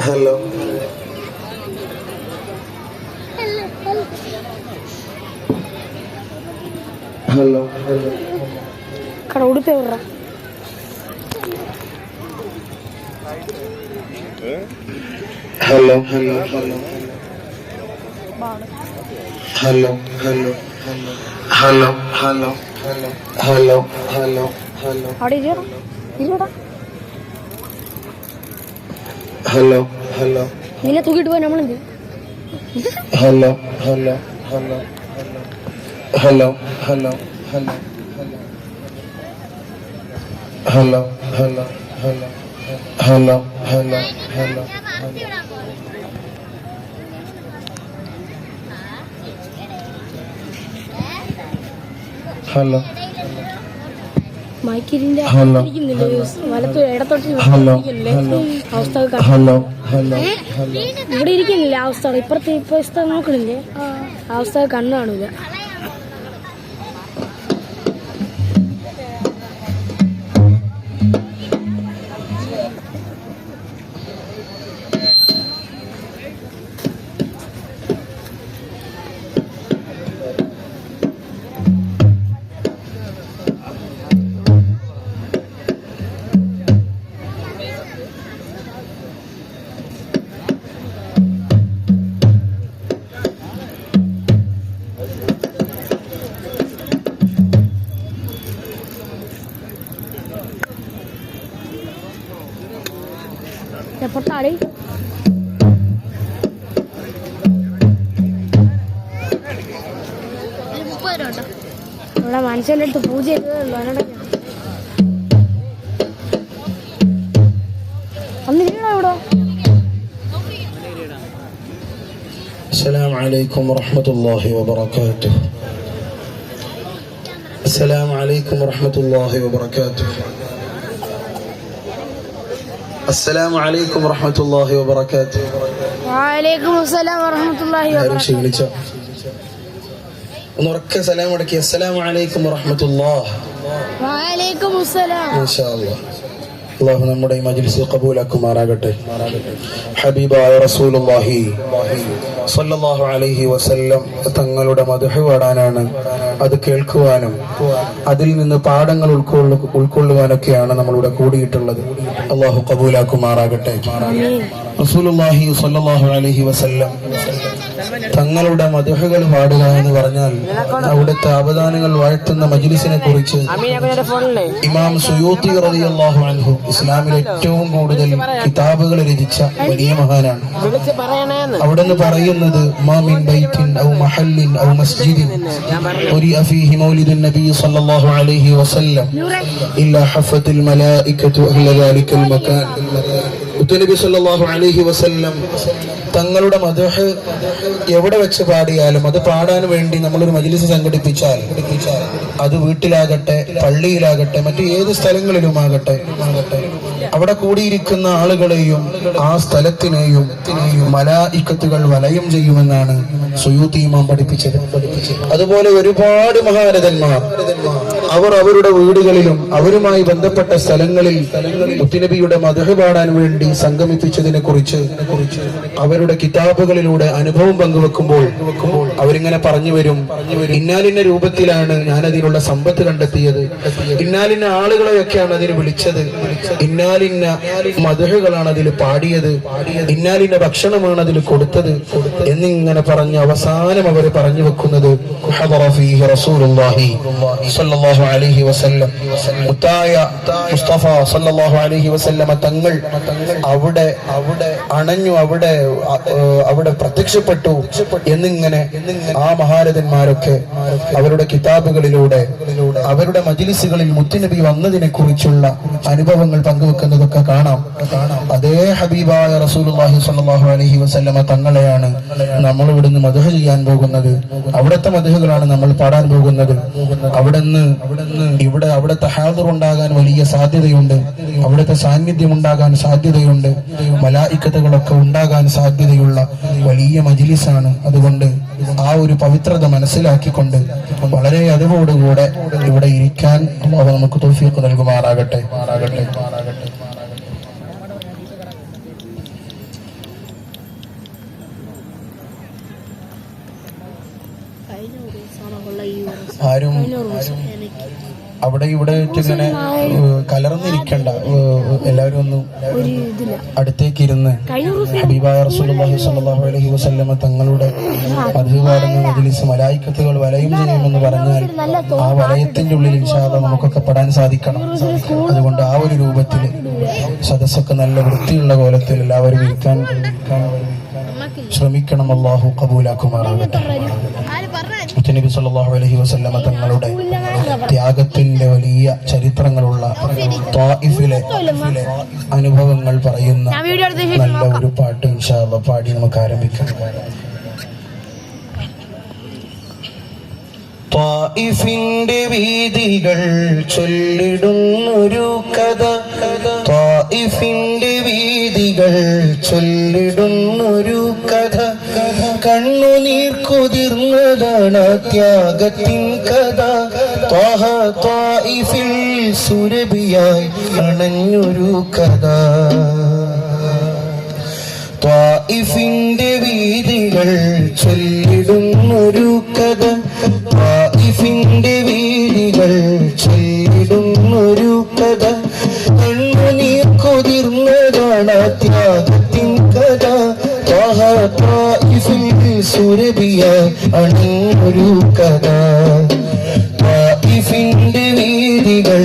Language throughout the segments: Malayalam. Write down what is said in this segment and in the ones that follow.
ഹലോ ഹലോ ఇక్కడ ఊడిపోయి hello hello hello hello hello hello hello hello hello hello hello hello നിന്നെ തൂക്കിട്ട് പോയി നമ്മളെന്ത് hello hello hello hello hello hello hello hello hello hello hello hello hello മൈക്കിരിന്റെ വലത്ത് ഇടത്തോട്ട് അവസ്ഥ ഹലോ ഹലോ ഇവിടെ ഇരിക്കുന്നില്ല അവസ്ഥ ഇപ്പുറത്തെ ഇപ്പൊ നോക്കണില്ലേ അവസ്ഥ കണ്ണു കാണൂല. പൊട്ടാടി ഇവിടെ മനുഷ്യന്റെ അടുത്ത് പൂജ ചെയ്തതല്ലോ അന്നിരിക്കണോ ഇവിടെ. السلام عليكم ورحمة الله وبركاته. السلام عليكم ورحمة الله وبركاته. السلام عليكم ورحمة الله وبركاته. وعليكم السلام ورحمة الله وبركاته. ونركز سلام عليك. السلام عليكم ورحمة الله. وعليكم السلام. إن شاء الله. അള്ളാഹു നമ്മുടെ ഈ മജ്ലിസ് ഖബൂലാക്കുമാറാകട്ടെ. ഹബീബായ റസൂലുള്ളാഹി സ്വല്ലല്ലാഹു അലൈഹി വസല്ലം തങ്ങളുടെ മദ്ഹ് പാടാനാണ്, അത് കേൾക്കുവാനും അതിൽ നിന്ന് പാഠങ്ങൾ ഉൾക്കൊള്ളുവാനൊക്കെയാണ് നമ്മളിവിടെ കൂടിയിട്ടുള്ളത്. അള്ളാഹു ഖബൂലാക്കുമാറാകട്ടെ. റസൂലുള്ളാഹി സ്വല്ലല്ലാഹു അലൈഹി വസല്ലം തങ്ങളുടെ മദ്ഹുകൾ പാടുക എന്ന് പറഞ്ഞാൽ അവിടുത്തെ അവദാനങ്ങൾ വാഴ്ത്തുന്ന മജ്ലിസിനെ കുറിച്ച് ഇമാം സുയൂത്തി റളിയല്ലാഹു അൻഹു ഇസ്ലാമിൽ ഏറ്റവും കൂടുതൽ കിതാബുകൾ രചിച്ച വലിയ മഹാനാണ്. അവിടുന്ന് പറയുന്നത് മാ മിൻ ബൈത്തിൻ ഔ മഹല്ലിൻ ഔ മസ്ജിദിൻ ഉരിഅ ഫീഹി മൗലിദുൻ നബി സ്വല്ലല്ലാഹു അലൈഹി വസല്ലം ഇല്ലാ ഹഫത്തിൽ മലായികതു അഹ്ല ദാലികൽ മകാൻ. നബി സല്ലല്ലാഹു അലൈഹി വസല്ലം തങ്ങളുടെ മദ്ഹ് എവിടെ വെച്ച് പാടിയാലും അത് പാടാൻ വേണ്ടി നമ്മളൊരു മജ്ലിസ് സംഘടിപ്പിച്ചാൽ അത് വീട്ടിലാകട്ടെ പള്ളിയിലാകട്ടെ മറ്റു ഏത് സ്ഥലങ്ങളിലുമാകട്ടെ അവിടെ കൂടിയിരിക്കുന്ന ആളുകളെയും ആ സ്ഥലത്തിനെയും മലായികത്തുകൾ വലയം ചെയ്യുമെന്നാണ് സുയൂത്തി ഇമാം പഠിപ്പിച്ചത്. അതുപോലെ ഒരുപാട് മഹാരഥന്മാർ അവർ അവരുടെ വീടുകളിലും അവരുമായി ബന്ധപ്പെട്ട സ്ഥലങ്ങളിൽ മുത്തുനബിയുടെ മദ്ഹ് പാടാൻ വേണ്ടി സംഗമിപ്പിച്ചതിനെ കുറിച്ച് അവരുടെ കിതാബുകളിലൂടെ അനുഭവം പങ്കുവെക്കുമ്പോൾ അവരിങ്ങനെ പറഞ്ഞു വരും, ഇന്നാലിന്ന രൂപത്തിലാണ് ഞാൻ അതിനുള്ള സമ്പത്ത് കണ്ടെത്തിയത്, ഇന്നാലിന്ന ആളുകളെയൊക്കെയാണ് അതിന് വിളിച്ചത്, ഇന്നാലിന്ന മദ്ഹുകളാണ് അതിൽ പാടിയത്, ഇന്നാലിന്ന ഭക്ഷണമാണ് അതിൽ കൊടുത്തത് എന്നിങ്ങനെ പറഞ്ഞ് അവസാനം അവർ പറഞ്ഞു വെക്കുന്നത് സ്വല്ലല്ലാഹു അലൈഹി വസല്ലം മുത്തായ മുസ്തഫ സ്വല്ലല്ലാഹു അലൈഹി വസല്ലം തങ്ങൾ അവിടെ അണഞ്ഞു, അവിടെ പ്രത്യക്ഷപ്പെട്ടു എന്നിങ്ങനെ ആ മഹാരഥന്മാരൊക്കെ അവരുടെ കിതാബുകളിലൂടെ അവരുടെ മജ്ലിസുകളിൽ മുത്തുനബി വന്നതിനെ കുറിച്ചുള്ള അനുഭവങ്ങൾ പങ്കുവെക്കുന്നതൊക്കെ കാണാം. അതേ ഹബീബായ റസൂലുള്ളാഹി സ്വല്ലല്ലാഹു അലൈഹി വസല്ലമ തങ്ങളെയാണ് നമ്മൾ ഇവിടുന്ന് മദ്ഹ് ചെയ്യാൻ പോകുന്നത്. അവിടുത്തെ മദ്ഹുകളാണ് നമ്മൾ പാടാൻ പോകുന്നത്. അവിടുത്തെ ഹാദിർ ഉണ്ടാകാൻ വലിയ സാധ്യതയുണ്ട്, അവിടുത്തെ സാന്നിധ്യം ഉണ്ടാകാൻ സാധ്യതയുണ്ട്, മലായികത്തുകളൊക്കെ ഉണ്ടാകാൻ സാധ്യതയുള്ള വലിയ മജ്ലിസാണ്. അതുകൊണ്ട് ആ ഒരു പവിത്രത മനസ്സിലാക്കിക്കൊണ്ട് വളരെ അറിവോടുകൂടെ ഇവിടെ ഇരിക്കാൻ അല്ലാഹു നമുക്ക് തൗഫീഖ് നൽകുമാറാകട്ടെ. ആരും അവിടെ ഇവിടെ ഇങ്ങനെ കലർന്നിരിക്കണ്ട, എല്ലാവരും ഒന്ന് അടുത്തേക്ക് ഇരുന്ന് ഹബീബായ റസൂലുള്ളാഹി സ്വല്ലല്ലാഹു അലൈഹി വസല്ലമ തങ്ങളുടെ മദ്ഹ് പാടുന്ന മജ്ലിസ് മലായിക്കത്തുകൾ വലയം ചെയ്യുമെന്ന് പറഞ്ഞാൽ ആ വലയത്തിന്റെ ഉള്ളിൽ ഇൻഷാ അല്ലാഹ് നമുക്കൊക്കെ പെടാൻ സാധിക്കണം. അതുകൊണ്ട് ആ ഒരു രൂപത്തിൽ സദസ്സൊക്കെ നല്ല വൃത്തിയുള്ള കോലത്തിൽ എല്ലാവരും ഇരിക്കാൻ ശ്രമിക്കണം. അല്ലാഹു കബൂലാക്കുമാറാകട്ടെ. നബി സല്ലല്ലാഹു അലൈഹി വസല്ലമ തങ്ങളുടെ ത്യാഗത്തിന്റെ വലിയ ചരിത്രങ്ങളുള്ള ത്വായിഫിലെ അനുഭവങ്ങൾ പറയുന്ന നല്ല ഒരു പാട്ട് ഇൻഷാ അല്ലാഹ് പാടി നമുക്ക് ആരംഭിക്കാം. ത്വായിഫിന്റെ വീഥികൾ ചൊല്ലിടുന്നൊരു കഥ, ത്വായിഫിന്റെ വീഥികൾ ചൊല്ലിടുന്നൊരു കഥ, കണ്ണുനീർ കുതിർന്നതാണ് ത്യാഗത്തിൻ കഥ. ത്വാഹ ത്വായിഫിൽ സുരഭിയായി അണഞ്ഞൊരു കഥ. ത്വായിഫിന്റെ വീഥികൾ ചൊല്ലിടുന്നൊരു കഥ, ത്വായിഫിന്റെ വീഥികൾ ചൊല്ലിടുന്നൊരു കഥ, കണ്ണുനീർ കുതിർന്നതാണ് ത്യാഗത്തിൻ കഥ. ത്വാഹ ത്വായിഫിൽ സുരഭിയായി അണഞ്ഞൊരു കഥ. ത്വായിഫിന്റെ വീഥികൾ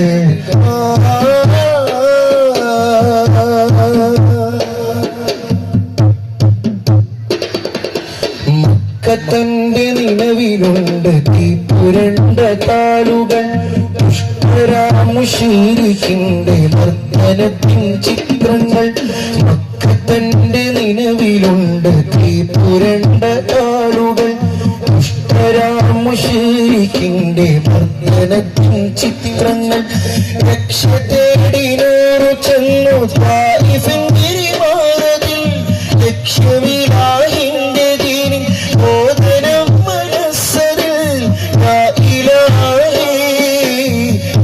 തന്റെ നിലവിലുണ്ട് തീപ്പുരണ്ട താളുകൾ, മുശ്രിക്കിന്റെ മർദ്ദനത്തിൻ ചിത്രങ്ങൾ. തന്റെ നിലവിലുണ്ട് തീപ്പുരണ്ട താളുകൾ, മുശ്രിക്കിന്റെ മർദ്ദനത്തിൻ ചിത്രങ്ങൾ. രക്ഷ തേടി നൂറു ചെന്നു ത്വായിഫിൻ ഗിരിമാരത്തിൽ, ലക്ഷ്യമിലാഹിന്റെ ദീനിൻ ബോധനം മനസ്സരിൽ. യാ ഇലാഹി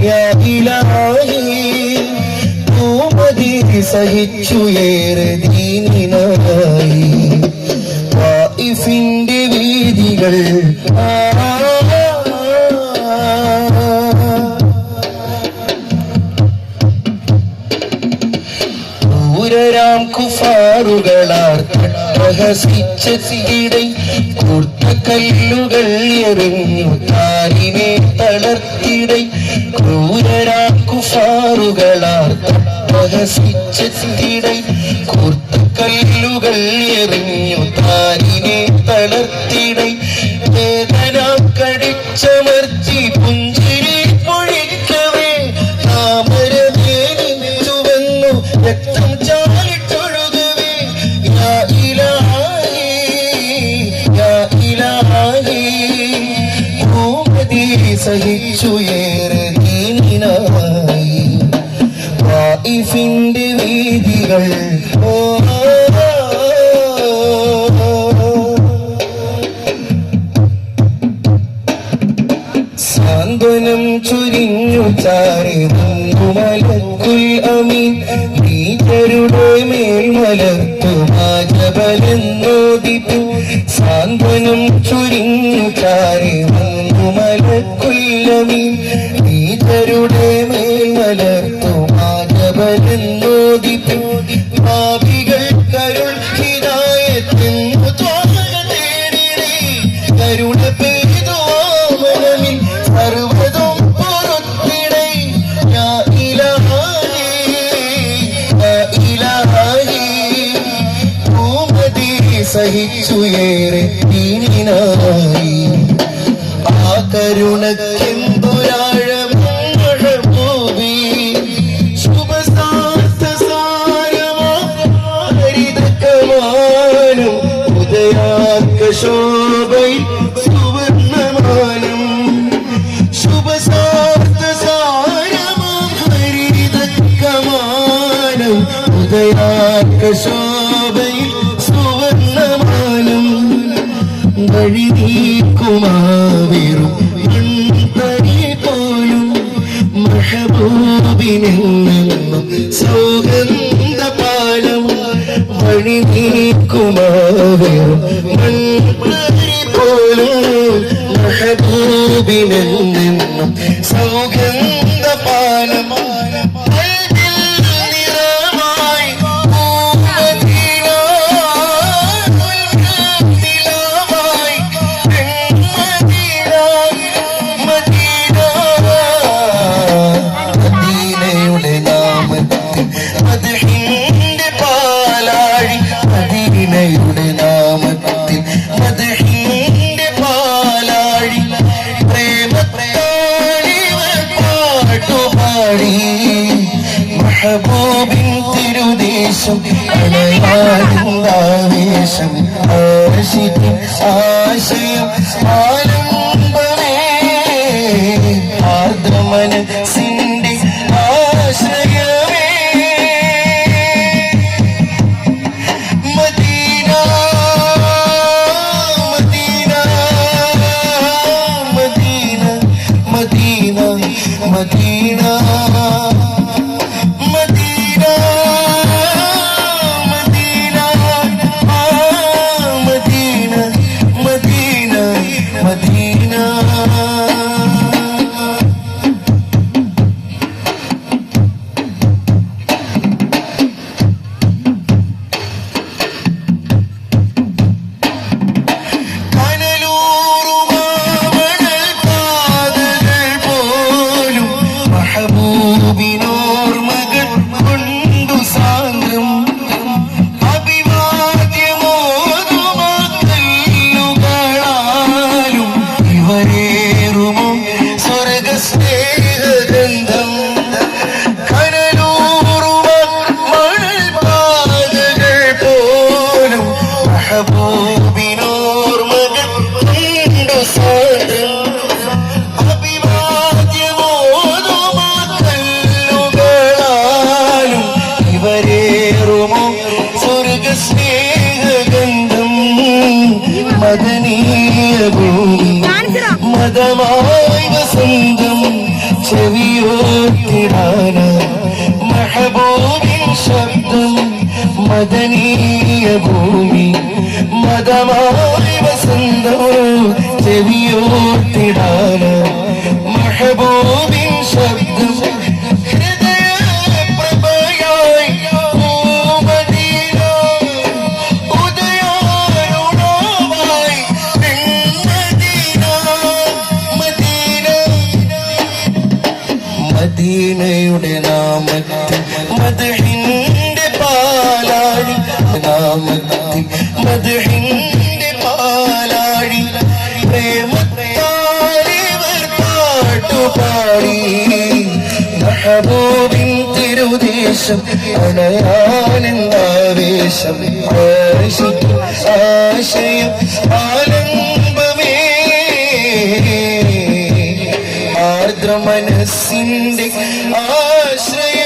യാ ഇലാഹി ഭൂമതി സഹിച്ചുയേറെ ദീനിനായി. ത്വായിഫിന്റെ വീഥികൾ ക്രൂരരാം കുഫാറുകളാർ പ്രഹസിച്ചിടൈ, കൂർത്ത കല്ലുകൾ എറിഞ്ഞു താരിനെ തളർത്തിടൈ. ക്രൂരരാം കുഫാറുകളാർ പ്രഹസിച്ചിടൈ, കൂർത്ത കല്ലുകൾ എറിഞ്ഞു താരിനെ തളർത്തിടൈ. വേദന കടിച്ചമർത്തി പുഞ്ചിരി പൊഴിക്കവേ താമരമേനി ചുവന്നു രക്തം ചാലിട്ടൊഴുകവേ. യാ ഇലാഹി യാ ഇലാഹി ഭൂമതി സഹിച്ചുയേറെ ദീനിനായി. ത്വായിഫിന്റെ വീഥികൾ സാന്ത്വനം ചുരിഞ്ഞു ചാരി മലക്കുൽ അമീൻ, ഭീകരുടെ മേൽ മലർത്തു മാജബലെന്നോദിപ്പു. സാന്ത്വനം ചുരിഞ്ഞു ചാരി മലക്കുൽ അമീൻ, ഭീകരുടെ മേൽ മലർത്തു മാജബലെന്നോദിപ്പു. പാപികൾ കരുൾ ഹിദായത്തെന്നു ത്വാഹ തേടിടേ, കരുണ പെയ്തു മനമിൽ സർവ്വതും പൊറുത്തിടേ. യാ ഇലാഹി യാ ഇലാഹി ഭൂമതി സഹിച്ചുയേറെ ദീനിനായി. ആ കരുണക്കെന്തൊരാഴമൂവി ശുഭസാരമാരിതകമാനം ഉദയാർക്കശോഭയിൽ സുവർണമാനം. ശുഭസാരമാരിതകമാനം ഉദയാർക്കശോഭയിൽ സുവർണമാനം. വഴി മദീനയിലേക്കുമാവേറും മൺതരി പോലും മെഹബൂബിനെന്നും സൗഗന്ധ പാലം വഴി നീക്കുമാവേറും മൺതരി പോലും മെഹബൂബിനെന്നും സൗഗന്ധ പാലം മദീനയുടെ നാമത്തിൽ മദ്ഹിന്റെ പാലാഴി പ്രേമത്താലിവർ പാട്ടുപാടി മെഹബൂബിൻ തിരുദേശം അണയാടുന്നാവേശം ആശിക്കും ആശയം ആലംബമേ ആർദ്രമനസിന്റെ ആശ്രയമേ Medina Medina Medina Medina Medina Medina മഹബൂബിനോർമകൾ കൊണ്ടു സാന്ദ്രം അഭിവാദ്യമോതുമാക്കല്ലുകളാലും ഇവരേറുമോ സ്വർഗസ്നേഹഗന്ധം കനലൂറുമ മണൽപാതകൾ പോലും മഹബൂബിനോർമകൾ കൊണ്ടു സാന്ദ്രം സ്നേഹഗന്ധം മദനീയ ഭൂമി മദമായി വസന്തം ചെവിയോത്തിടാന മെഹബൂബിൻ ശബ്ദം മദനീയ ഭൂമി മദമായി വസന്തം ചെവിയോത്തിടാന മെഹബൂബിൻ ശബ്ദം മദീനയുടെ നാമത്തിൽ മദ്ഹിന്റെ പാലാഴി നാമത്തിൽ മദ്ഹിന്റെ പാലാഴി പ്രേമത്താലിവർ പാട്ടുപാടി മെഹബൂബിൻ തിരുദേശം അണയാനെന്നാവേശം ആശിക്കും ആശയം ആലംബമേ ആർദ്രമനസിന്റെ ആശ്രയ